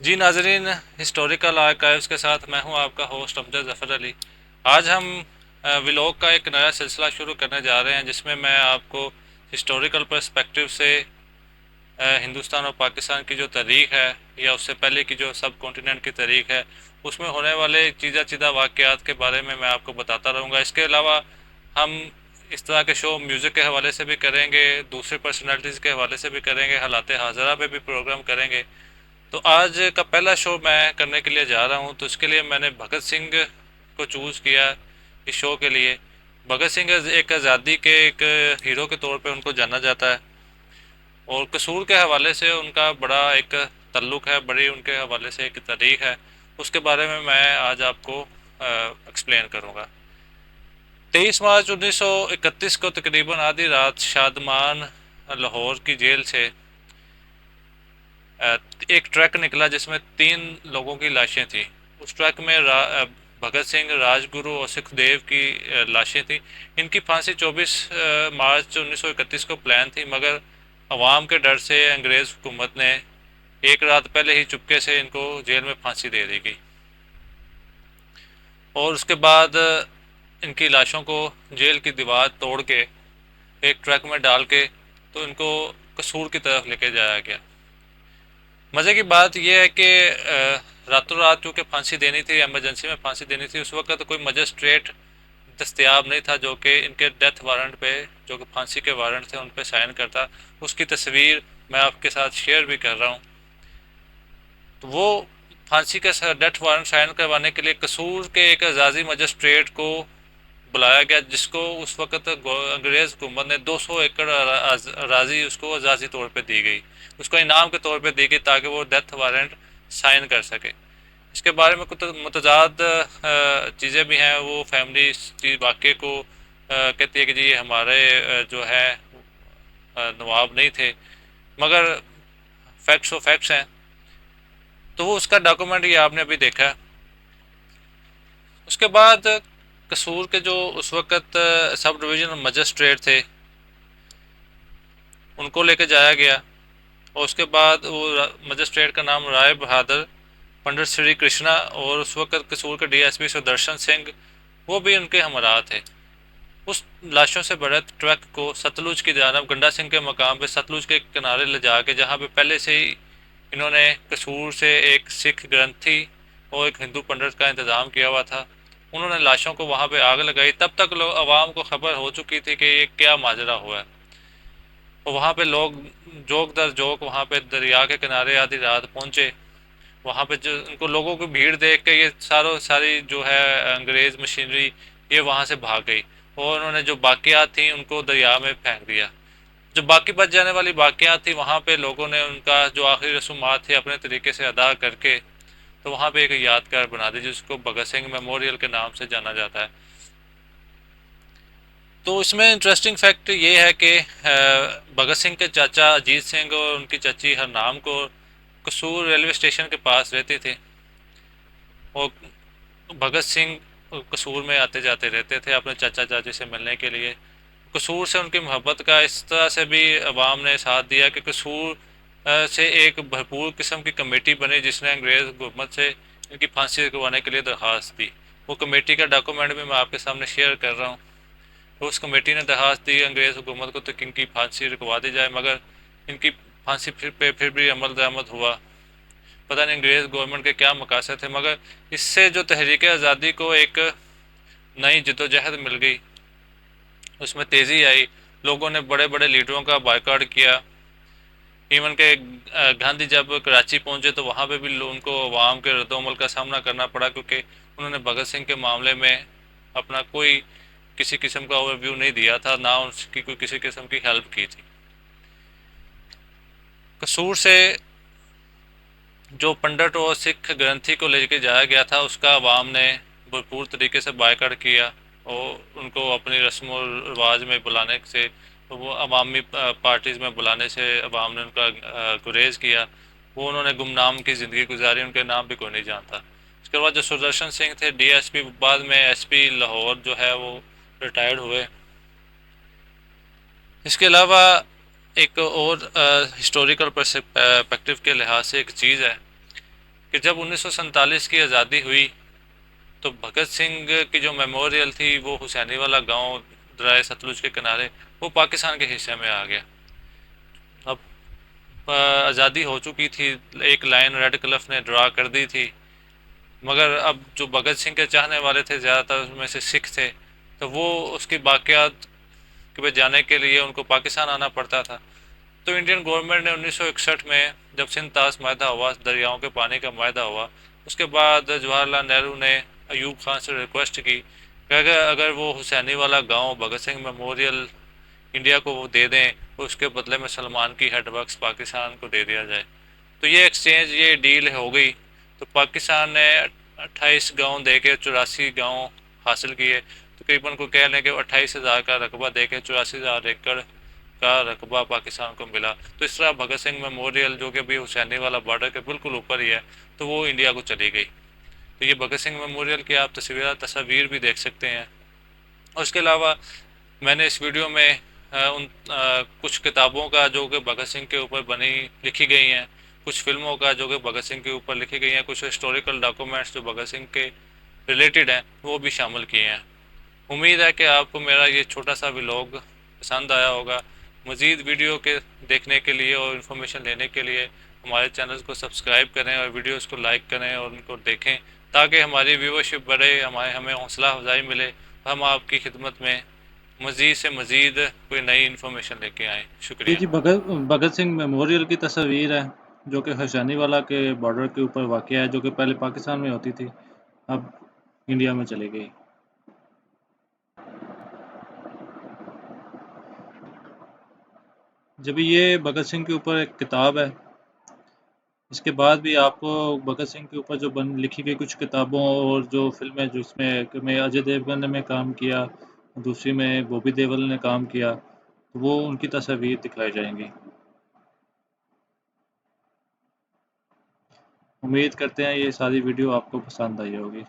جی ناظرین، historical archives کے ساتھ میں ہوں آپ کا ہوسٹ امجد ظفر علی۔ آج ہم ولاگ کا ایک نیا سلسلہ شروع کرنے جا رہے ہیں جس میں میں آپ کو ہسٹوریکل پرسپیکٹیو سے ہندوستان اور پاکستان کی جو تاریخ ہے یا اس سے پہلے کی جو سب کانٹیننٹ کی تاریخ ہے اس میں ہونے والے چیدہ واقعات کے بارے میں آپ کو بتاتا رہوں گا۔ اس کے علاوہ ہم اس طرح کے شو میوزک کے حوالے سے بھی کریں گے، دوسرے پرسنالٹیز کے حوالے سے بھی کریں گے، حالات حاضرہ پہ بھی پروگرام کریں گے۔ تو آج کا پہلا شو میں کرنے کے لیے جا رہا ہوں، تو اس کے لیے میں نے بھگت سنگھ کو چوز کیا اس شو کے لیے۔ بھگت سنگھ ایک آزادی کے ایک ہیرو کے طور پہ ان کو جانا جاتا ہے، اور قصور کے حوالے سے ان کا بڑا ایک تعلق ہے، بڑی ان کے حوالے سے ایک تاریخ ہے، اس کے بارے میں آج آپ کو ایکسپلین کروں گا۔ 23 مارچ 1931 کو تقریباً آدھی رات شادمان لاہور کی جیل سے ایک ٹرک نکلا جس میں 3 لوگوں کی لاشیں تھیں۔ اس ٹرک میں بھگت سنگھ، راج گرو اور سکھ دیو کی لاشیں تھیں۔ ان کی پھانسی 24 مارچ 1931 کو پلان تھی، مگر عوام کے ڈر سے انگریز حکومت نے ایک رات پہلے ہی چپکے سے ان کو جیل میں پھانسی دے دی گئی، اور اس کے بعد ان کی لاشوں کو جیل کی دیوار توڑ کے ایک ٹرک میں ڈال کے تو ان کو قصور کی طرف لے کے جایا گیا۔ مزے کی بات یہ ہے کہ راتوں رات چونکہ پھانسی دینی تھی، ایمرجنسی میں پھانسی دینی تھی، اس وقت کوئی مجسٹریٹ دستیاب نہیں تھا جو کہ ان کے ڈیتھ وارنٹ پہ، جو کہ پھانسی کے وارنٹ تھے، ان پہ سائن کرتا۔ اس کی تصویر میں آپ کے ساتھ شیئر بھی کر رہا ہوں۔ تو وہ پھانسی کا ڈیتھ وارنٹ سائن کروانے کے لیے قصور کے ایک اعزازی مجسٹریٹ کو بلایا گیا، جس کو اس وقت انگریز حکومت نے 200 ایکڑ اراضی اس کو اعزازی طور پہ دی گئی، اس کو انعام کے طور پہ دی گئی تاکہ وہ ڈیتھ وارنٹ سائن کر سکے۔ اس کے بارے میں کچھ متضاد چیزیں بھی ہیں۔ وہ فیملی اس واقعے کو کہتی ہے کہ جی ہمارے جو ہے نواب نہیں تھے، مگر فیکٹس و فیکٹس ہیں۔ تو وہ اس کا ڈاکومنٹ یہ آپ نے ابھی دیکھا ہے۔ اس کے بعد قصور کے جو اس وقت سب ڈویژن مجسٹریٹ تھے ان کو لے کے جایا گیا، اور اس کے بعد وہ مجسٹریٹ کا نام رائے بہادر پنڈت سری کرشنا، اور اس وقت قصور کے D S P Sudarshan Singh, وہ بھی ان کے ہمراہ تھے۔ اس لاشوں سے بھرے ٹرک کو ستلج کی جانب گنڈا سنگھ کے مقام پہ ستلج کے کنارے لے جا کے، جہاں پہ پہلے سے ہی انہوں نے قصور سے ایک سکھ گرنتھی اور ایک ہندو پنڈت کا انتظام کیا ہوا تھا، انہوں نے لاشوں کو وہاں پہ آگ لگائی۔ تب تک عوام کو خبر ہو چکی تھی کہ یہ کیا ماجرا ہوا ہے، اور وہاں پہ لوگ جوک در جوک وہاں پہ دریا کے کنارے آدھی رات پہنچے۔ وہاں پہ جو ان کو لوگوں کی بھیڑ دیکھ کے یہ ساری جو ہے انگریز مشینری یہ وہاں سے بھاگ گئی، اور انہوں نے جو باقیات تھیں ان کو دریا میں پھینک دیا۔ جو باقی بچ جانے والی باقیات تھی وہاں پہ لوگوں نے ان کا جو آخری رسومات تھے اپنے طریقے سے ادا کر کے تو وہاں پہ ایک یادگار بنا دی جس کو بھگت سنگھ میموریل کے نام سے جانا جاتا ہے۔ تو اس میں انٹرسٹنگ فیکٹ یہ ہے کہ بھگت سنگھ کے چاچا اجیت سنگھ اور ان کی چاچی ہرنام کو قصور ریلوے اسٹیشن کے پاس رہتی تھی، اور بھگت سنگھ قصور میں آتے جاتے رہتے تھے اپنے چاچا چاچی سے ملنے کے لیے۔ قصور سے ان کی محبت کا اس طرح سے بھی عوام نے ساتھ دیا کہ قصور سے ایک بھرپور قسم کی کمیٹی بنی جس نے انگریز حکومت سے ان کی پھانسی رکوانے کے لیے درخواست دی۔ وہ کمیٹی کا ڈاکومنٹ بھی میں آپ کے سامنے شیئر کر رہا ہوں۔ تو اس کمیٹی نے درخواست دی انگریز حکومت کو تو کہ ان کی پھانسی رکوا دی جائے، مگر ان کی پھانسی پھر بھی عمل درآمد ہوا۔ پتہ نہیں انگریز گورنمنٹ کے کیا مقاصد تھے، مگر اس سے جو تحریک آزادی کو ایک نئی جدوجہد مل گئی، اس میں تیزی آئی۔ لوگوں نے بڑے بڑے لیڈروں کا بائیکاٹ کیا، ایون کہ گاندھی جب کراچی پہنچے تو وہاں پہ بھی ان کو عوام کے رد و عمل کا سامنا کرنا پڑا، کیونکہ انہوں نے بھگت سنگھ کے معاملے میں اپنا کوئی کسی قسم کا اوور ویو نہیں دیا تھا، نہ اس کی کوئی کسی قسم کی ہیلپ کی تھی۔ قصور سے جو پنڈت اور سکھ گرنتھی کو لے کے جایا گیا تھا اس کا عوام نے بھرپور طریقے سے بائیکاٹ کیا، اور ان کو اپنی رسم و رواج میں بلانے سے، وہ عوامی پارٹیز میں بلانے سے عوام نے ان کا گریز کیا۔ وہ انہوں نے گمنام کی زندگی گزاری، ان کے نام بھی کوئی نہیں جانتا۔ اس کے بعد جو سدرشن سنگھ تھے ڈی ایس پی، بعد میں ایس پی لاہور جو ہے وہ ریٹائرڈ ہوئے۔ اس کے علاوہ ایک اور ہسٹوریکل پرسپیکٹیو کے لحاظ سے ایک چیز ہے کہ جب 1947 کی آزادی ہوئی تو بھگت سنگھ کی جو میموریل تھی وہ حسینی والا گاؤں درائے ستلج کے کنارے وہ پاکستان کے حصے میں آ گیا. اب آزادی ہو چکی تھی، ایک لائن ریڈ کلف نے ڈرا کر دی تھی، مگر اب جو بھگت سنگھ کے چاہنے والے تھے زیادہ تر اس میں سے سکھ تھے، تو وہ اس کی باقیات کے جانے کے لیے ان کو پاکستان آنا پڑتا تھا. تو انڈین گورنمنٹ نے 1961 میں جب سندھ طاس معاہدہ ہوا، دریاؤں کے پانی کا معاہدہ ہوا، اس کے بعد جواہر لال نہرو نے ایوب خان سے ریکویسٹ کی کہ اگر وہ حسینی والا گاؤں بھگت سنگھ میموریل انڈیا کو وہ دے دیں تو اس کے بدلے میں سلمان کی ہیڈ ورکس پاکستان کو دے دیا جائے. تو یہ ایکسچینج، یہ ڈیل ہو گئی. تو پاکستان نے 28 گاؤں دے کے 84 گاؤں حاصل کیے، تقریباً کو کہہ لیں کہ 28,000 کا رقبہ دے کے 84,000 ایکڑ کا رقبہ پاکستان کو ملا. تو اس طرح بھگت سنگھ میموریل جو کہ بھی حسینی والا بارڈر کے بالکل اوپر ہی ہے، تو وہ انڈیا کو چلی گئی. تو یہ بھگت سنگھ میموریل کی آپ تصاویر بھی دیکھ سکتے ہیں. اور اس کے علاوہ میں نے اس ویڈیو میں ان کچھ کتابوں کا جو کہ بھگت سنگھ کے اوپر لکھی گئی ہیں، کچھ فلموں کا جو کہ بھگت سنگھ کے اوپر لکھی گئی ہیں، کچھ ہسٹوریکل ڈاکومنٹس جو بھگت سنگھ کے ریلیٹڈ ہیں وہ بھی شامل کیے ہیں. امید ہے کہ آپ کو میرا یہ چھوٹا سا ولاگ پسند آیا ہوگا. مزید ویڈیو کے دیکھنے کے لیے اور انفارمیشن لینے کے لیے ہمارے چینل کو سبسکرائب کریں اور ویڈیوز کو لائک کریں اور ان کو دیکھیں، تاکہ ہماری ویورشپ بڑھے، ہمیں حوصلہ افزائی ملے، ہم آپ کی خدمت میں مزید سے مزید کوئی نئی انفارمیشن لے کے آئیں. جی شکریہ. جی بھگت سنگھ میموریل کی تصاویر ہے جو کہ حسینی والا کے بارڈر کے اوپر واقع ہے، جو کہ پہلے پاکستان میں ہوتی تھی، اب انڈیا میں چلی گئی. جب یہ بھگت سنگھ کے اوپر ایک کتاب ہے. اس کے بعد بھی آپ کو بھگت سنگھ کے اوپر جو لکھی گئی کچھ کتابوں اور جو فلمیں جس میں اجے دیوگن نے کام کیا، دوسری میں بوبی دیول نے کام کیا، وہ ان کی تصاویر دکھائی جائیں گی. امید کرتے ہیں یہ ساری ویڈیو آپ کو پسند آئی ہوگی.